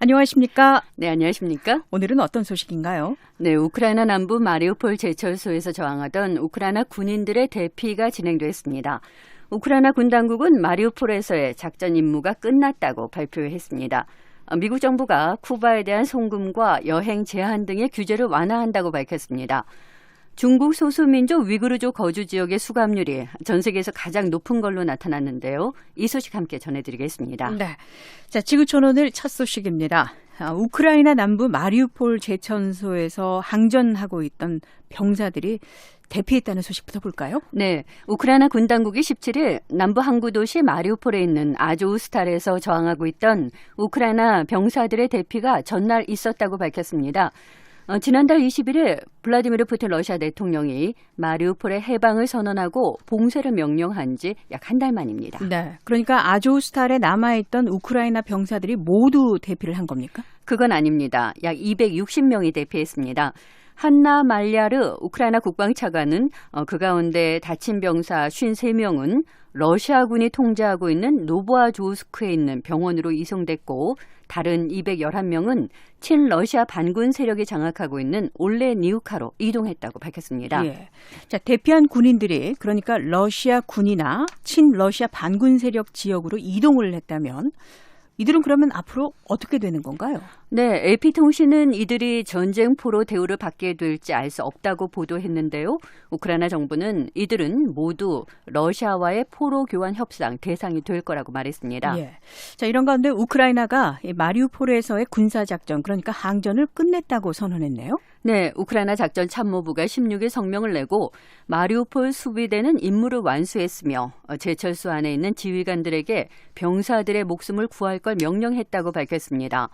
안녕하십니까? 네, 안녕하십니까? 오늘은 어떤 소식인가요? 네, 우크라이나 남부 마리우폴 제철소에서 저항하던 우크라이나 군인들의 대피가 진행됐습니다. 우크라이나 군 당국은 마리우폴에서의 작전 임무가 끝났다고 발표했습니다. 미국 정부가 쿠바에 대한 송금과 여행 제한 등의 규제를 완화한다고 밝혔습니다. 중국 소수민족 위구르족 거주 지역의 수감률이 전 세계에서 가장 높은 걸로 나타났는데요. 이 소식 함께 전해드리겠습니다. 네, 자 지구촌 오늘 첫 소식입니다. 우크라이나 남부 마리우폴 제천소에서 항전하고 있던 병사들이 대피했다는 소식부터 볼까요? 네, 우크라이나 군 당국이 17일 남부 항구 도시 마리우폴에 있는 아조우스탈에서 저항하고 있던 우크라이나 병사들의 대피가 전날 있었다고 밝혔습니다. 지난달 21일 블라디미르 푸틴 러시아 대통령이 마리우폴의 해방을 선언하고 봉쇄를 명령한 지 약 한 달 만입니다. 네, 그러니까 아조우스탈에 남아있던 우크라이나 병사들이 모두 대피를 한 겁니까? 그건 아닙니다. 약 260명이 대피했습니다. 한나 말야르 우크라이나 국방차관은 그 가운데 다친 병사 53명은 러시아군이 통제하고 있는 노보아조스크에 있는 병원으로 이송됐고 다른 211명은 친러시아 반군 세력이 장악하고 있는 올레니우카로 이동했다고 밝혔습니다. 예. 자, 대피한 군인들이 그러니까 러시아 군이나 친러시아 반군 세력 지역으로 이동을 했다면 이들은 그러면 앞으로 어떻게 되는 건가요? 네, AP통신은 이들이 전쟁포로 대우를 받게 될지 알 수 없다고 보도했는데요. 우크라이나 정부는 이들은 모두 러시아와의 포로 교환 협상 대상이 될 거라고 말했습니다. 예. 자, 이런 가운데 우크라이나가 마리우폴에서의 군사작전, 그러니까 항전을 끝냈다고 선언했네요. 네, 우크라이나 작전 참모부가 16일 성명을 내고 마리우폴 수비대는 임무를 완수했으며 제철소 안에 있는 지휘관들에게 병사들의 목숨을 구할 걸 명령했다고 밝혔습니다.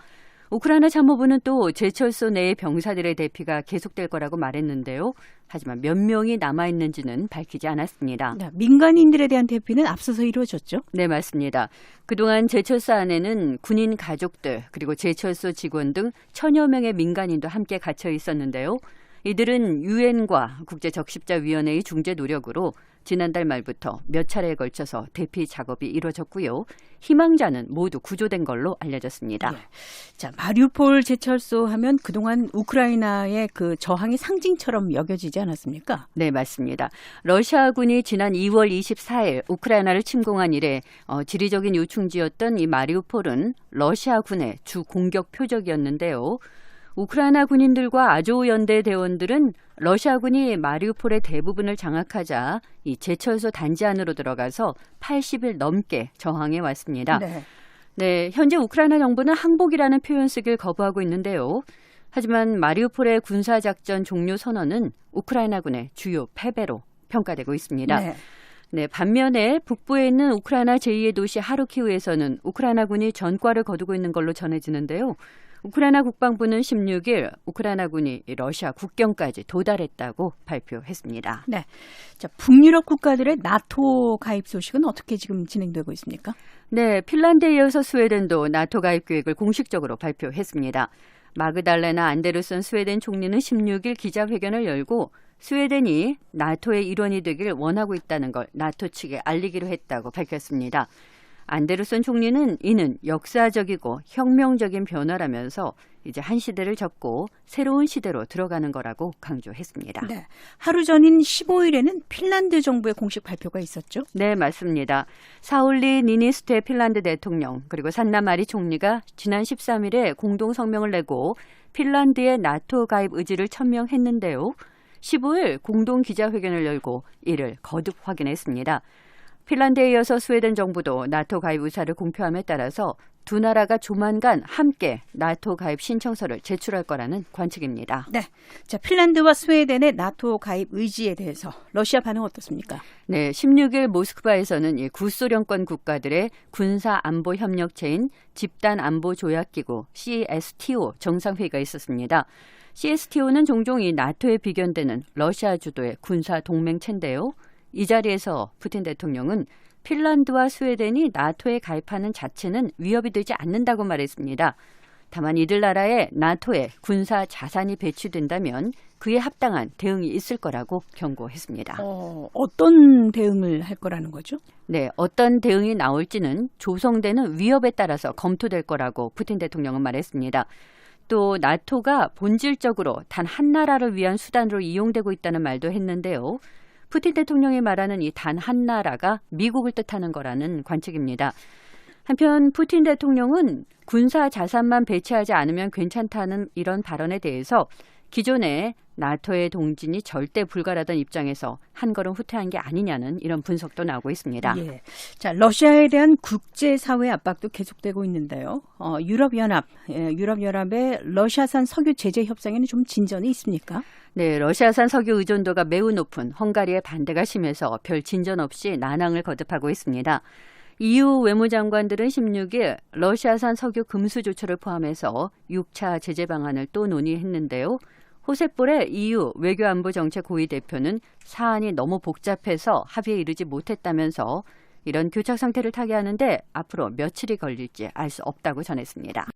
우크라이나 참모부는 또 제철소 내의 병사들의 대피가 계속될 거라고 말했는데요. 하지만 몇 명이 남아있는지는 밝히지 않았습니다. 네, 민간인들에 대한 대피는 앞서서 이루어졌죠? 네, 맞습니다. 그동안 제철소 안에는 군인 가족들 그리고 제철소 직원 등 1000여 명의 민간인도 함께 갇혀 있었는데요. 이들은 유엔과 국제적십자위원회의 중재 노력으로 지난달 말부터 몇 차례에 걸쳐서 대피 작업이 이루어졌고요. 희망자는 모두 구조된 걸로 알려졌습니다. 네. 자, 마리우폴 제철소 하면 그동안 우크라이나의 그 저항의 상징처럼 여겨지지 않았습니까? 네, 맞습니다. 러시아군이 지난 2월 24일 우크라이나를 침공한 이래 지리적인 요충지였던 이 마리우폴은 러시아군의 주 공격 표적이었는데요. 우크라이나 군인들과 아조우 연대 대원들은 러시아군이 마리우폴의 대부분을 장악하자 이 제철소 단지 안으로 들어가서 80일 넘게 저항해 왔습니다. 네. 네, 현재 우크라이나 정부는 항복이라는 표현 쓰기를 거부하고 있는데요. 하지만 마리우폴의 군사작전 종료 선언은 우크라이나군의 주요 패배로 평가되고 있습니다. 네. 네, 반면에 북부에 있는 우크라이나 제2의 도시 하르키우에서는 우크라이나군이 전과를 거두고 있는 걸로 전해지는데요. 우크라이나 국방부는 16일 우크라이나군이 러시아 국경까지 도달했다고 발표했습니다. 네. 자, 북유럽 국가들의 나토 가입 소식은 어떻게 지금 진행되고 있습니까? 네, 핀란드에 이어서 스웨덴도 나토 가입 계획을 공식적으로 발표했습니다. 마그달레나 안데르슨 스웨덴 총리는 16일 기자회견을 열고 스웨덴이 나토의 일원이 되길 원하고 있다는 걸 나토 측에 알리기로 했다고 밝혔습니다. 안데르슨 총리는 이는 역사적이고 혁명적인 변화라면서 이제 한 시대를 접고 새로운 시대로 들어가는 거라고 강조했습니다. 네. 하루 전인 15일에는 핀란드 정부의 공식 발표가 있었죠? 네, 맞습니다. 사울리 니니스테 핀란드 대통령 그리고 산나 마리 총리가 지난 13일에 공동 성명을 내고 핀란드의 나토 가입 의지를 천명했는데요. 15일 공동 기자회견을 열고 이를 거듭 확인했습니다. 핀란드에 이어서 스웨덴 정부도 나토 가입 의사를 공표함에 따라서 두 나라가 조만간 함께 나토 가입 신청서를 제출할 거라는 관측입니다. 네. 자, 핀란드와 스웨덴의 나토 가입 의지에 대해서 러시아 반응 어떻습니까? 네, 16일 모스크바에서는 이 구소련권 국가들의 군사 안보 협력체인 집단 안보 조약기구 CSTO 정상회의가 있었습니다. CSTO는 종종 이 나토에 비견되는 러시아 주도의 군사 동맹체인데요. 이 자리에서 푸틴 대통령은 핀란드와 스웨덴이 나토에 가입하는 자체는 위협이 되지 않는다고 말했습니다. 다만 이들 나라의 나토에 군사 자산이 배치된다면 그에 합당한 대응이 있을 거라고 경고했습니다. 어떤 대응을 할 거라는 거죠? 네, 어떤 대응이 나올지는 조성되는 위협에 따라서 검토될 거라고 푸틴 대통령은 말했습니다. 또 나토가 본질적으로 단 한 나라를 위한 수단으로 이용되고 있다는 말도 했는데요. 푸틴 대통령이 말하는 이 단 한 나라가 미국을 뜻하는 거라는 관측입니다. 한편 푸틴 대통령은 군사 자산만 배치하지 않으면 괜찮다는 이런 발언에 대해서 기존에 나토의 동진이 절대 불가라던 입장에서 한 걸음 후퇴한 게 아니냐는 이런 분석도 나오고 있습니다. 예. 자, 러시아에 대한 국제사회 압박도 계속되고 있는데요. 유럽연합의 러시아산 석유 제재 협상에는 좀 진전이 있습니까? 네, 러시아산 석유 의존도가 매우 높은 헝가리의 반대가 심해서 별 진전 없이 난항을 거듭하고 있습니다. EU 외무장관들은 16일 러시아산 석유 금수 조처를 포함해서 6차 제재 방안을 또 논의했는데요. 호셉볼의 EU 외교안보정책 고위 대표는 사안이 너무 복잡해서 합의에 이르지 못했다면서 이런 교착 상태를 타개하는데 앞으로 며칠이 걸릴지 알 수 없다고 전했습니다.